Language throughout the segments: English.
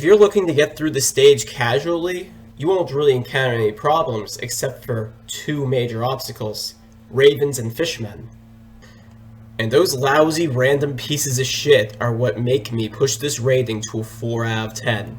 you're looking to get through the stage casually, you won't really encounter any problems except for two major obstacles, Ravens and Fishmen. And those lousy random pieces of shit are what make me push this rating to a 4 out of 10.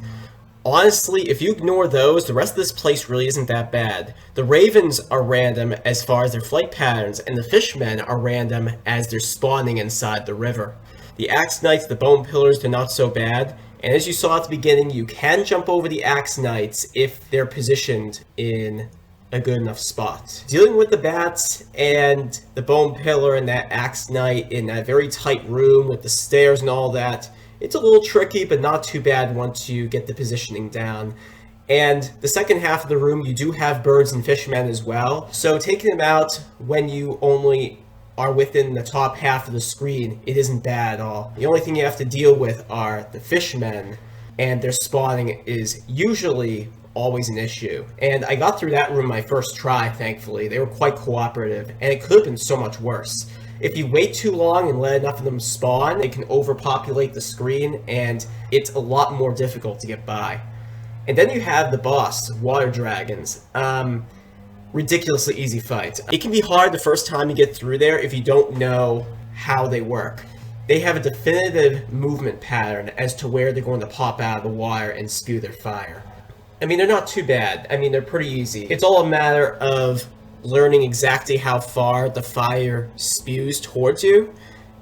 Honestly, if you ignore those, the rest of this place really isn't that bad. The Ravens are random as far as their flight patterns, and the Fishmen are random as they're spawning inside the river. The Axe Knights, the Bone Pillars, they're not so bad, and as you saw at the beginning, you can jump over the Axe Knights if they're positioned in a good enough spot. Dealing with the bats and the Bone Pillar and that Axe Knight in that very tight room with the stairs and all that, it's a little tricky, but not too bad once you get the positioning down. And the second half of the room, you do have birds and fishmen as well, so taking them out when you only are within the top half of the screen, it isn't bad at all. The only thing you have to deal with are the fishmen, and their spawning is usually always an issue. And I got through that room my first try, thankfully. They were quite cooperative, and it could have been so much worse. If you wait too long and let enough of them spawn, it can overpopulate the screen, and it's a lot more difficult to get by. And then you have the boss, water dragons. Ridiculously easy fight. It can be hard the first time you get through there if you don't know how they work. They have a definitive movement pattern as to where they're going to pop out of the water and spew their fire. I mean, they're not too bad. I mean, they're pretty easy. It's all a matter of learning exactly how far the fire spews towards you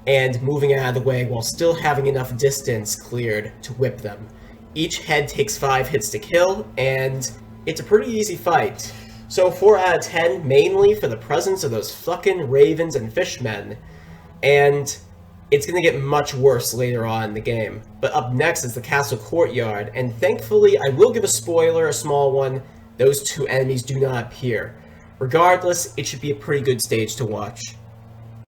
and moving out of the way while still having enough distance cleared to whip them. Each head takes 5 hits to kill, and it's a pretty easy fight. So 4 out of 10, mainly for the presence of those fucking Ravens and Fishmen, and it's gonna get much worse later on in the game. But up next is the castle courtyard, and thankfully, I will give a spoiler, a small one, those two enemies do not appear. Regardless, it should be a pretty good stage to watch.